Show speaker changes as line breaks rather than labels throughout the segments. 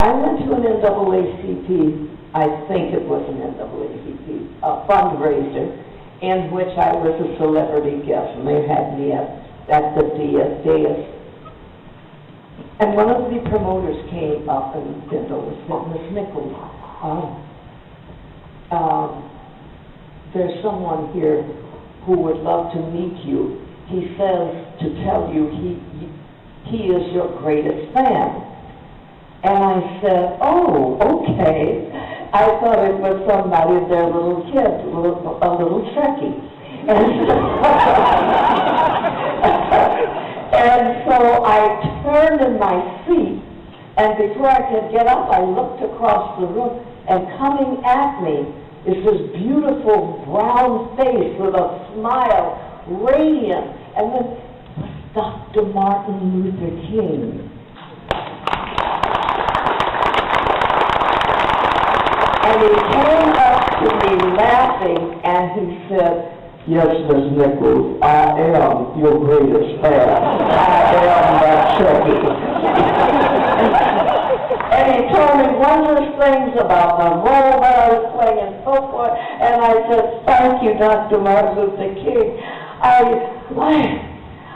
I went to an NAACP, I think it was an NAACP, a fundraiser, in which I was a celebrity guest, and they had me at the dais. And one of the promoters came up and said, "Oh, Miss Nichols, there's someone here who would love to meet you. He says to tell you he is your greatest fan." And I said, "Oh, okay." I thought it was somebody, their little kid, a little Trekkie. And so I turned in my seat, and before I could get up, I looked across the room, and coming at me is this beautiful brown face with a smile, radiant, and then Dr. Martin Luther King. And he came up to me laughing, and he said, "Yes, Miss Nichols, I am your greatest fan. I am that Trekkie." And he told me wondrous things about the role that I was playing and so forth. And I said, "Thank you, Dr. Martin Luther King.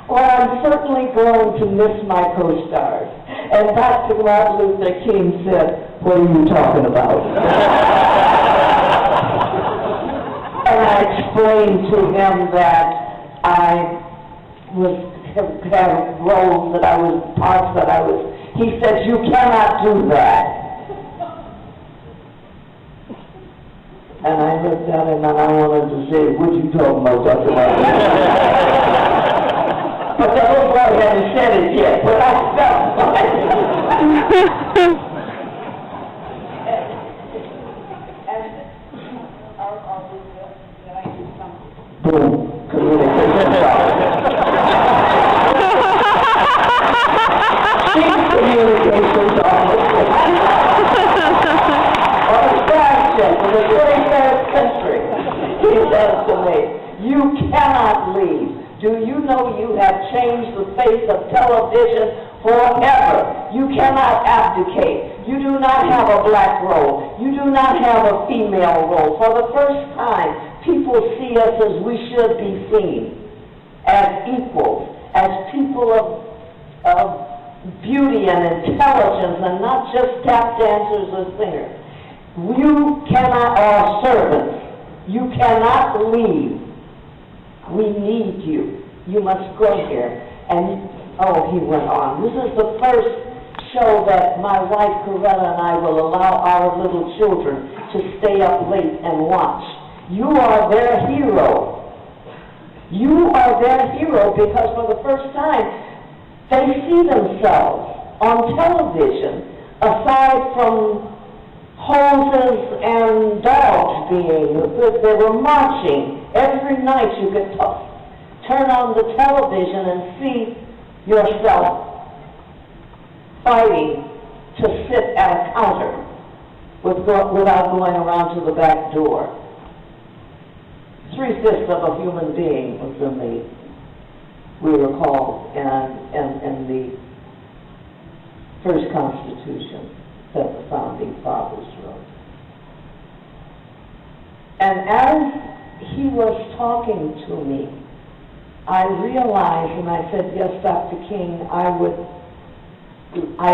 Well, I'm certainly going to miss my co-stars." And Dr. Martin Luther King said, "What are you talking about?" And I explained to him that I had roles that I was, parts that I was. He said, "You cannot do that." And I looked at him and I wanted to say, "What you talking about, Dr. Martin?" But the little boy hadn't said it yet, but I felt like boom, communication problem. Chief communications officer. On a staff check in the 23rd century, he says to me, "You cannot leave. Do you know you have changed the face of television forever? You cannot abdicate. You do not have a black role. You do not have a female role. For the first time, people see us as we should be seen, as equals, as people of beauty and intelligence, and not just tap dancers or singers. You cannot, or servants, you cannot leave. We need you. You must go here." And, oh, he went on. "This is the first show that my wife, Coretta, and I will allow our little children to stay up late and watch. You are their hero. You are their hero because for the first time, they see themselves on television, aside from hoses and dogs being, they were marching. Every night you could turn on the television and see yourself fighting to sit at a counter without going around to the back door. 3/5 of a human being was in we were called in the first Constitution that the Founding Fathers wrote. And as he was talking to me, I realized, and I said, "Yes, Dr. King, I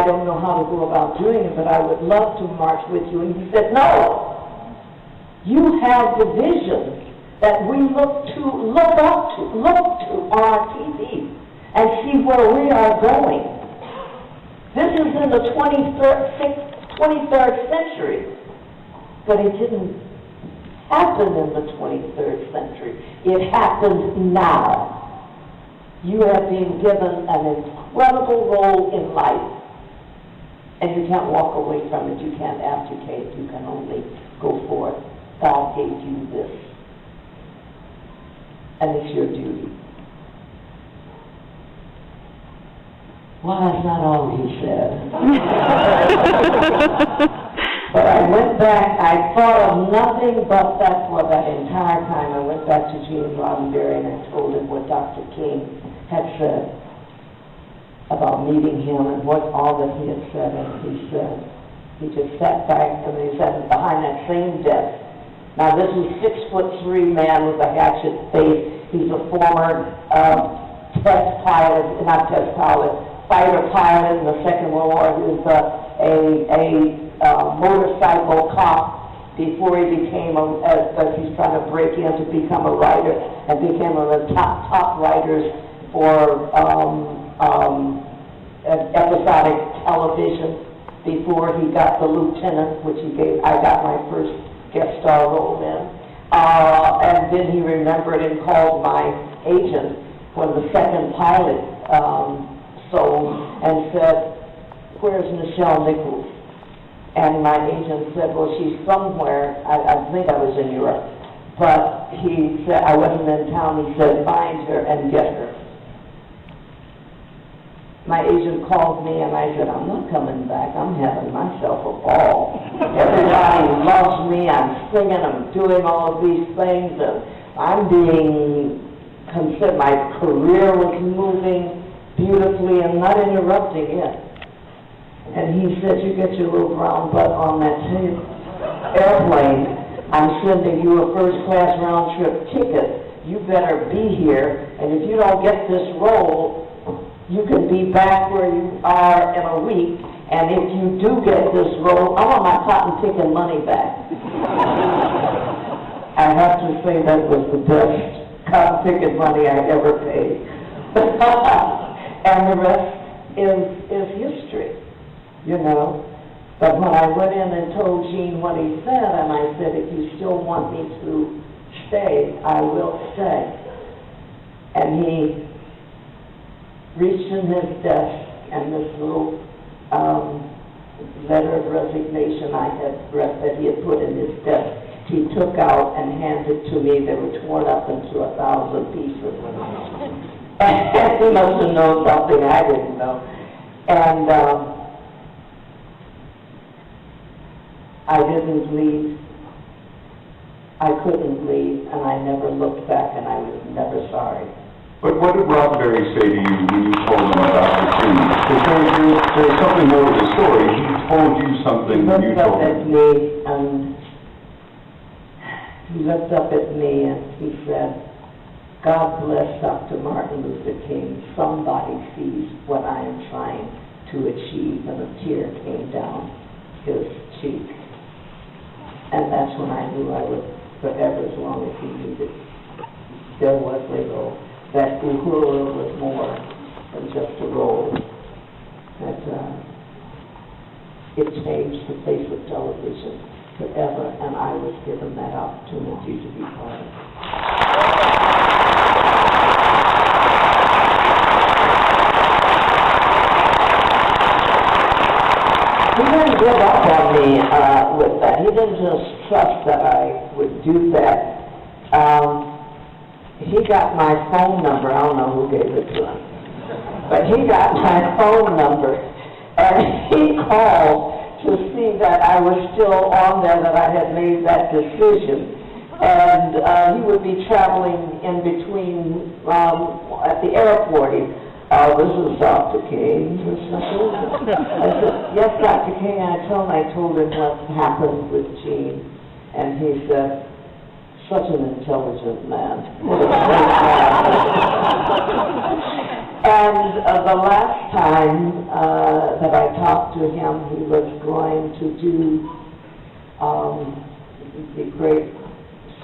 don't know how to go about doing it, but I would love to march with you." And he said, "No, you have the vision that we look up to on our TV and see where we are going. This is in the 23rd century, but it didn't happen in the 23rd century. It happens now. You have been given an incredible role in life, and you can't walk away from it. You can't abdicate. You can only go forth. God gave you this, and it's your duty." Well, that's not all he said. But I went back, I thought of nothing but that for that entire time. I went back to Gene Roddenberry and I told him what Dr. King had said about meeting him and what all that he had said. And he said, He just sat back, and he sat behind that same desk. Now, this is 6'3" man with a hatchet face. He's a former test pilot, not test pilot, fighter pilot in the Second World War. He was a motorcycle cop before he became he's trying to break in to become a writer, and became one of the top writers for episodic television before he got the lieutenant, which I got my first guest star role in. And then he remembered and called my agent when the second pilot sold and said, "Where's Nichelle Nichols?" And my agent said, "Well, she's somewhere." I think I was in Europe. But he said, I wasn't in town. He said, "Find her and get her." My agent called me, and I said, "I'm not coming back. I'm having myself a ball. Everybody loves me. I'm singing. I'm doing all of these things. And I'm being considered, my career was moving beautifully and not interrupting it." And he said, "You get your little brown butt on that airplane. I'm sending you a first-class round-trip ticket. You better be here. And if you don't get this role, you can be back where you are in a week. And if you do get this role, I want my cotton picking money back." I have to say that was the best cotton picking money I ever paid. And the rest is history, you know. But when I went in and told Gene what he said, and I said, "If you still want me to stay, I will stay." And he reached in his desk, and this little letter of resignation that he had put in his desk, he took out and handed to me. They were torn up into 1,000 pieces. And he must have known something I didn't know. And I didn't leave. I couldn't leave, and I never looked back, and I was never sorry.
But what did Rob Berry say to you when you told him about the scene? Because there's something more to the story. He told you something when you told him.
He looked up at me and he said, "God bless Dr. Martin Luther King. Somebody sees what I am trying to achieve." And a tear came down his cheek. And that's when I knew I would forever, as long as he needed. There was little. That Uhura was more than just a role. That it changed the face of television forever, and I was given that opportunity to be part of it. He didn't give up on me with that. He didn't just trust that I would do that. He got my phone number. I don't know who gave it to him. But he got my phone number, and he called to see that I was still on there, that I had made that decision. And he would be traveling in between at the airport. "This is Dr. King." I said, "Yes, Dr. King." I told him what happened with Gene, and he said, "Such an intelligent man. What a great man." And the last time that I talked to him, he was going to do the great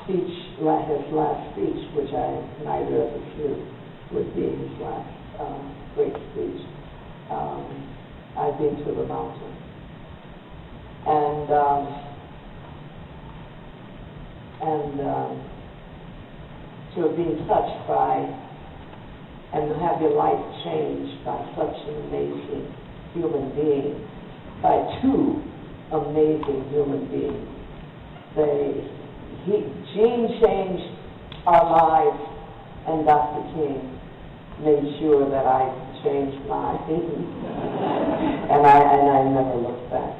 speech, his last speech, which neither of us knew would be his last great speech. "I've been to the mountain." And to have been touched by and have your life changed by such an amazing human being, by two amazing human beings. Gene changed our lives, and Dr. King made sure that I changed mine. And I never looked back.